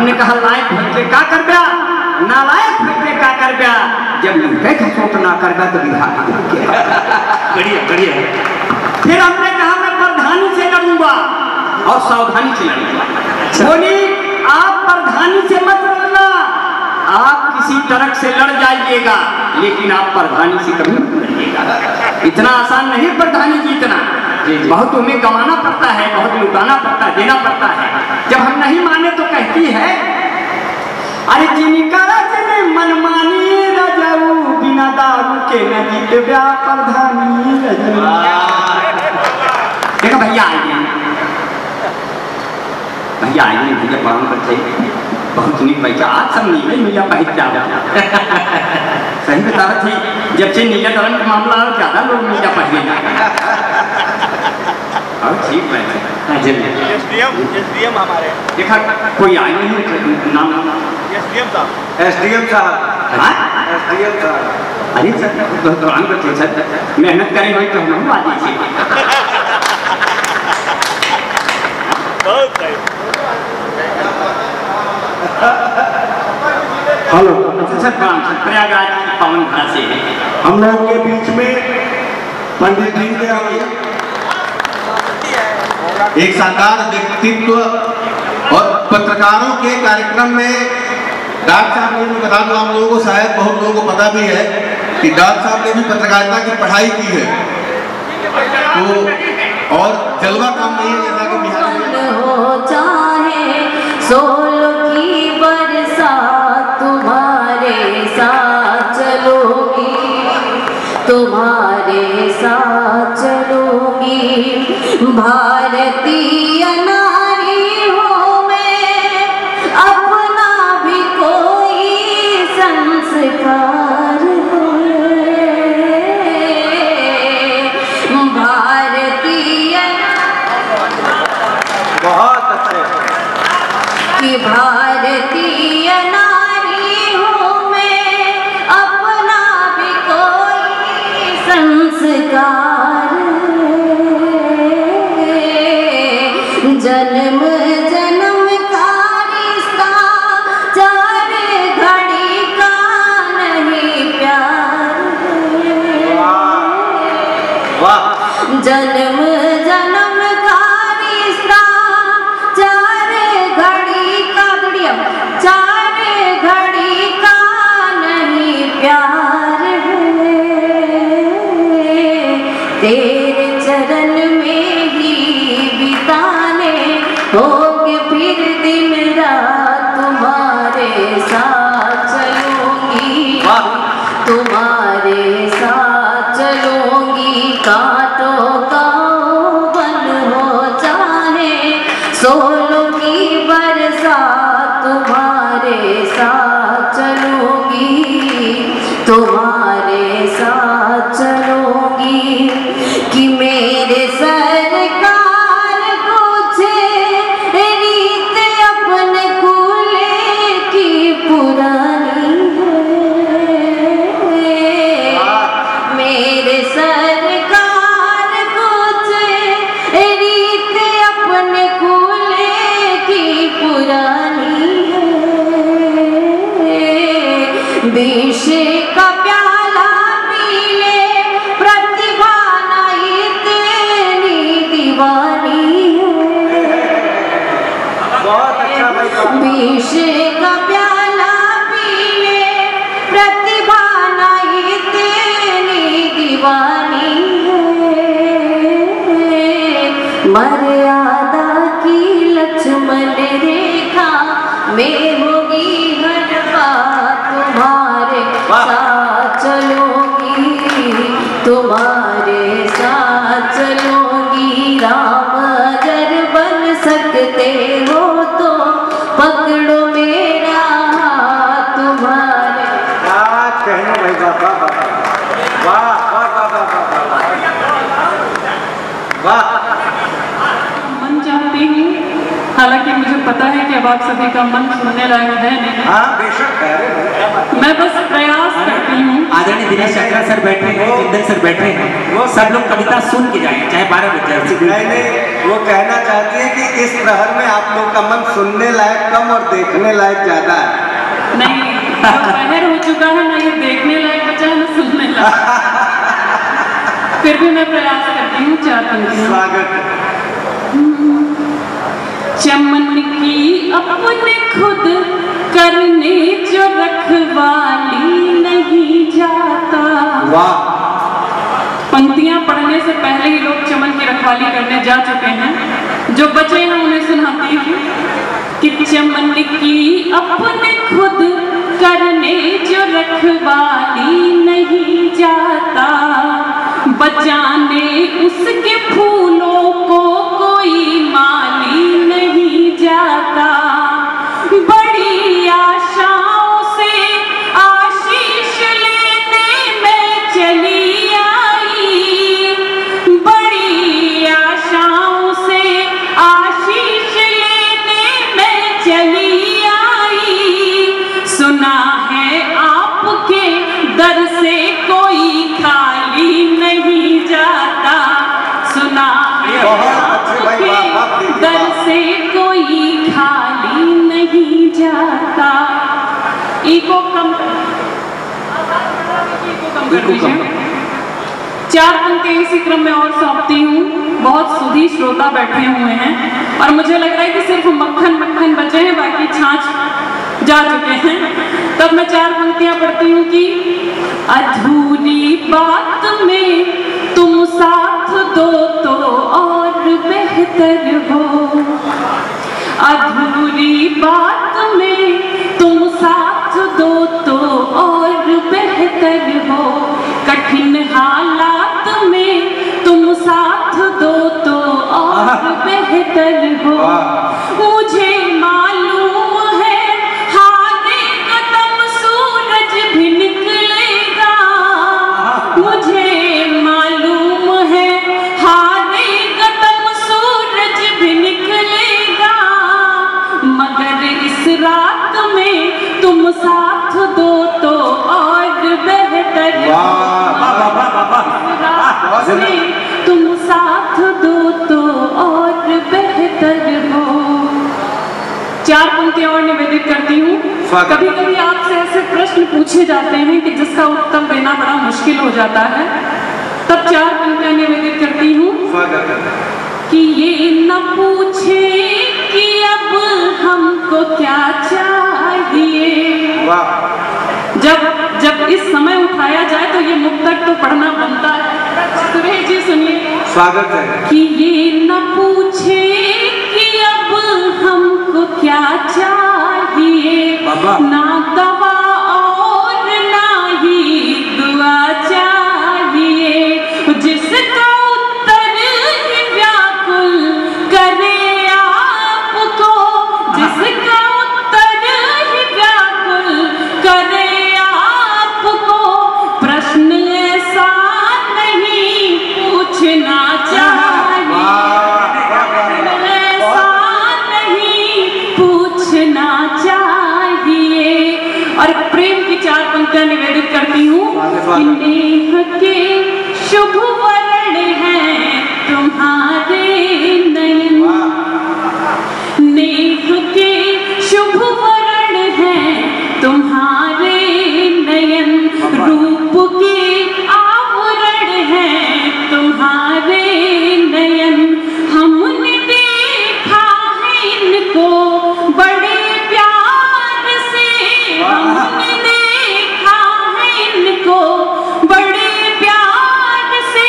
हमने कहा लायक भटके का कर गया, नालायक भटके का कर गया, जब लुटे का सोच ना कर गया तो बिहार बढ़िया बढ़िया। फिर हमने कहा मैं प्रधानी से लड़ूंगा और सावधानी से लड़ूंगा। बोली आप प्रधानी से मत लड़ना, आप किसी तरह से लड़ जाइएगा, लेकिन आप प्रधानी से कभी मत लड़िएगा। इतना आसान नहीं प्रधानी जीतना, बहुत तुम्हें कमाना पड़ता है, बहुत लुटाना पड़ता है, देना पड़ता है। जब हम नहीं माने तो कहती है अरे जिनका मनमानी रजाऊ बिना दारू के न जीत ब्या प्रधानी। देखो भैया आइए, भैया आइए, भैया प्रणाम करते, बहुत नीक पैसा आज सब नीले नीला पहचान सही बता रही थी। जब से नीला दलन का मामला और ज्यादा लोग नीला पहने और ठीक है। एसडीएम हमारे देखा कोई आए नहीं, नाम एसडीएम साहब, एसडीएम साहब, एसडीएम साहब। अरे सर दौरान करते सर मेहनत करें भाई तो हम आ जाइए। हेलो सर, प्रयागराज पावन धरा से हम लोगों के बीच में पंडित जी के एक शानदार व्यक्तित्व और पत्रकारों के कार्यक्रम में डॉक्टर साहब ने भी बता दो, हम लोगों को शायद बहुत लोगों को पता भी है कि डॉक्टर साहब ने भी पत्रकारिता की पढ़ाई की है, तो और जलवा काम नहीं है जैसा कि बिहार हो चाहे सोलो की बरसात तुम्हारे साथ चलूंगी, तुम्हारे साथ चलूंगी। भारतीय नारी हूँ मैं, अपना भी कोई संस्कार है। भारतीय बहुत अच्छे कि भारतीय नारी हूँ मैं, अपना भी कोई संस्कार है। जन्म जन्म का रिश्ता चार घड़ी का नहीं प्यार है। जन्म जन्म का रिश्ता चार घड़ी का दुनिया, चार घड़ी का नहीं प्यार है। तेरे चरण में ही बिताने होंगे फिर दिन रात, तुम्हारे साथ चलूंगी, तुम्हारे साथ चलूंगी। कांटों का बन हो चाहे सोलो की बरसात, तुम्हारे साथ चलूंगी, तुम्हारे साथ चलूंगी। कि मेरे सरकार कुछ रीत अपने कुल की पुरानी है। मेरे सरकार कुछ रीत अपने कुल की पुरानी है। विष का प्याला पी ले प्रतिभा नहीं तेरी दीवानी है। बहुत अच्छा भाई। विष का प्याला पी ले प्रतिभा नहीं तेरी दीवानी है। मर्यादा की लक्ष्मण रेखा में होगी हर बात, तुम्हारे साथ चलूंगी, तुम्हारे साथ चलूंगी। राम अगर बन सकते हो तो पकड़ो मेरा हाथ, तुम्हारे कहने भाई बाबा वाह वाह वाह वाह वाह। मन चाहती हूँ, हालांकि मुझे पता है कि अब आप सभी का मन सुनने लायक है नहीं। हाँ बेशक है। मैं बस प्रयास करती चाहती हूँ। आदरणीय दिनेश शंकर सर बैठे हैं, जिंदल सर बैठे हैं, वो सब लोग कविता सुन के जाएंगे, चाहे 12 बजे। नहीं, वो कहना चाहती है कि इस प्रहर में आप लोग का मन सुनने लायक कम और देखने लायक ज्यादा है। नहीं, जो पहर हो चुका है ना, ये देखने लायक बचा है ना सुनने लायक। फिर भी मैं प्रयास करती हूँ 4 पंक्तियाँ। स्वागत। चमन की अपने खुद करने जो रखवाली नहीं जाता। वाह। पंक्तियां पढ़ने से पहले ही लोग चमन की रखवाली करने जा चुके हैं। जो बचे हैं उन्हें सुनाती हूँ कि चमन की अपने खुद करने जो रखवाली नहीं जाता, बचाने उसके फूलों को कोई माली नहीं जाता। बड़ी आशाओं से आशीष लेने में चली आई, बड़ी आशाओं से आशीष लेने में चली आई। सुना है आपके दर से कोई खाली नहीं जाता, सुना है आपके दर से कोई खाली नहीं जाता। इको कम कर दीजिए। 4 पंक्तियां इसी क्रम में और सौंपती हूँ। बहुत सुधी श्रोता बैठे हुए हैं और मुझे लग रहा है कि सिर्फ मक्खन मक्खन बचे हैं, बाकी छाछ जा चुके हैं। तब मैं 4 पंक्तियां पढ़ती हूँ कि अधूरी बात में तुम साथ दो तो और बेहतर हो, अधूरी बात में तुम साथ दो तो और बेहतर हो, कठिन हालात में तुम साथ दो तो और बेहतर हो। मुझे मालूम है हारे कदम सूरज भी निकलेगा, मुझे मालूम है हारे कदम सूरज भी निकलेगा, मगर इस रात में तुम साथ दो तो और बेहतर हो, रात में तुम साथ दो तो और बेहतर हो। 4 पंक्तियां और निवेदित करती हूँ। कभी कभी आपसे ऐसे प्रश्न पूछे जाते हैं कि जिसका उत्तर देना बड़ा मुश्किल हो जाता है, तब 4 पंक्तियां निवेदित करती हूँ कि ये न पूछे कि अब हमको क्या चाहिए। जब इस समय उठाया जाए तो ये मुक्तक तो पढ़ना बनता है। सुरेश जी सुनिए। स्वागत है। कि ये न पूछे कि अब हमको क्या चाहिए, ना दवा और ना ही दुआ चाहिए, जिसका उत्तर ही व्याकुल करे आपको, जिसका उत्तर ही व्याकुल करे आपको, प्रश्न ऐसा नहीं पूछना चाहिए, ऐसा नहीं पूछना चाहिए। और प्रेम की 4 पंक्तियां निवेदित करती हूँ कि नेह के शुभ वर्ण हैं तुम्हारे नयन, नेह के शुभ वर्ण हैं तुम्हारे नयन, रूप के आवरण हैं तुम्हारे नयन, हमने देखा है इनको बड़े प्यार से, हमने देखा है इनको बड़े प्यार से,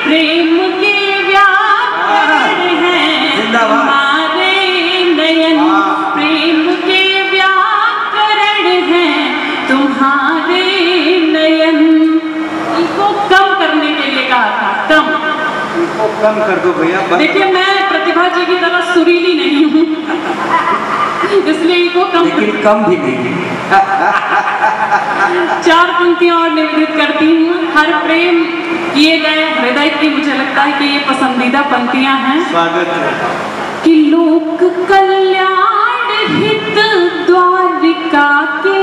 प्रेम के व्याकरण हैं तुम्हारे नयन, प्रेम के व्याकरण हैं तुम्हारे नयन। इनको कम करने के लिए कहा था, कम कर दो भैया। देखिए मैं प्रतिभा जी की तरह सुरीली नहीं हूँ, इसलिए इनको कम, लेकिन कम भी नहीं। 4 पंक्तियां और निवेदित करती हूँ। हर प्रेम किए गए हृदय की मुझे लगता है कि ये पसंदीदा पंक्तियां हैं। स्वागत है। कि लोक कल्याण हित द्वारिका के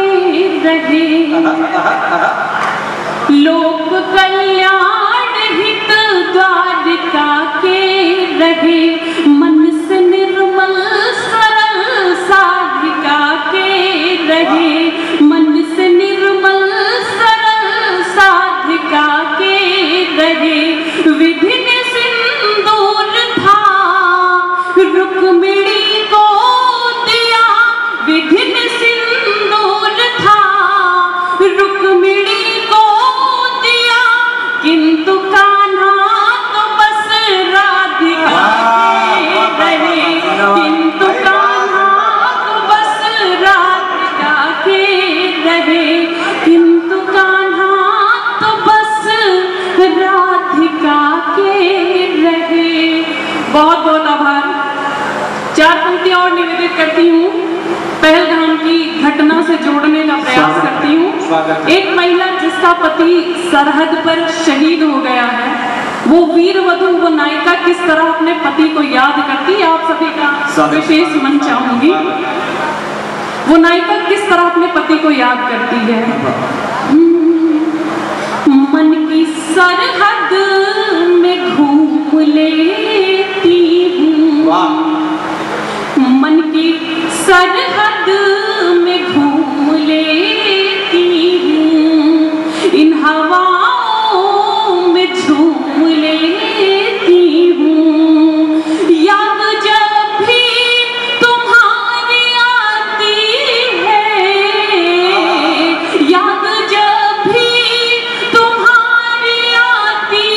रहे, और निवेदित करती हूँ। पहलगाम की घटना से जोड़ने का प्रयास करती हूँ। एक महिला जिसका पति सरहद पर शहीद हो गया है, वो वीर वधु, वो नायिका किस तरह अपने पति को याद करती है, आप सभी का विशेष मन चाहूंगी। वो नायिका किस तरह अपने पति को याद करती है। मन की सरहद में घूम लेती हूँ, मन की सरहद में घूम लेती हूँ, इन हवाओं में झूम लेती हूँ। याद जब भी तुम्हारी आती है, याद जब भी तुम्हारी आती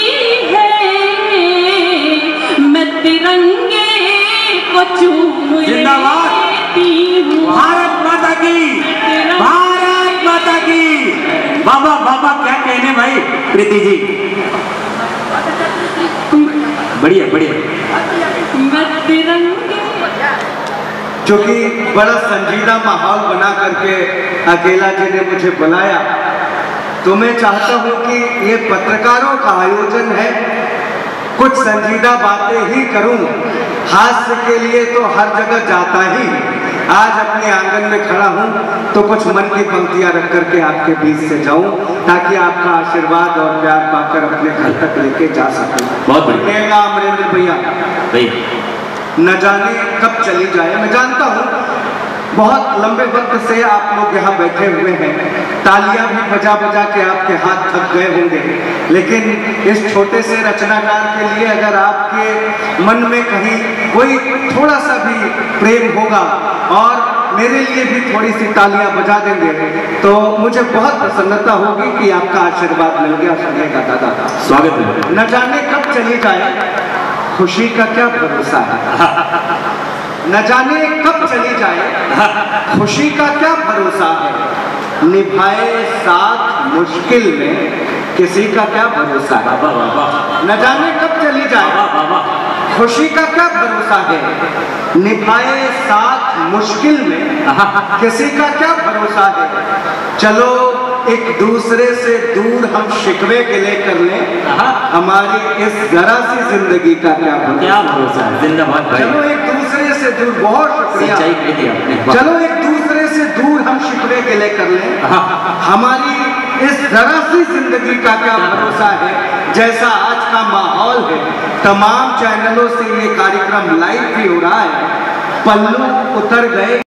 है, मैं तिरंगे को चूम लेती हूँ। भारत माता की, भारत माता की। बाबा बाबा क्या कहने भाई प्रीति जी, बढ़िया बढ़िया। क्योंकि बड़ा संजीदा माहौल बना करके अकेला जी ने मुझे बुलाया, तो मैं चाहता हूं कि ये पत्रकारों का आयोजन है, कुछ संजीदा बातें ही करूं। हास्य के लिए तो हर जगह जाता ही, आज अपने आंगन में खड़ा हूं तो कुछ मन की पंक्तियां रख करके आपके बीच से जाऊं, ताकि आपका आशीर्वाद और प्यार पाकर अपने घर तक लेके जा सकूं। बहुत बढ़िया अमरेंद्र भैया, न जाने कब चली जाए। मैं जानता हूं बहुत लंबे वक्त से आप लोग यहाँ बैठे हुए हैं, तालियां भी बजा बजा के आपके हाथ थक गए होंगे, लेकिन इस छोटे से रचनाकार के लिए अगर आपके मन में कहीं कोई थोड़ा सा भी प्रेम होगा और मेरे लिए भी थोड़ी सी तालियां बजा देंगे, तो मुझे बहुत प्रसन्नता होगी कि आपका आशीर्वाद मिल गया। सुनने का दादा स्वागत है। न जाने कब चली जाए, खुशी का क्या भरोसा है। न जाने कब चली जाए, खुशी का क्या भरोसा है। निभाए साथ मुश्किल में, किसी का क्या भरोसा है। न जाने कब चली जाए, खुशी का क्या भरोसा है। निभाए साथ मुश्किल में, किसी का क्या भरोसा है। चलो एक दूसरे से दूर हम शिकवे गिले कर लें, हमारी इस जरा सी जिंदगी का क्या भरोसा है। जिंदाबाद भाई। चलो एक दूसरे से दूर, बहुत शुक्रिया। चलो एक दूसरे से दूर हम शिकवे गिले कर लें, हमारी इस जरा सी जिंदगी का क्या भरोसा है। जैसा आज का माहौल है, तमाम चैनलों से ये कार्यक्रम लाइव भी हो रहा है, पल्लू उतर गए।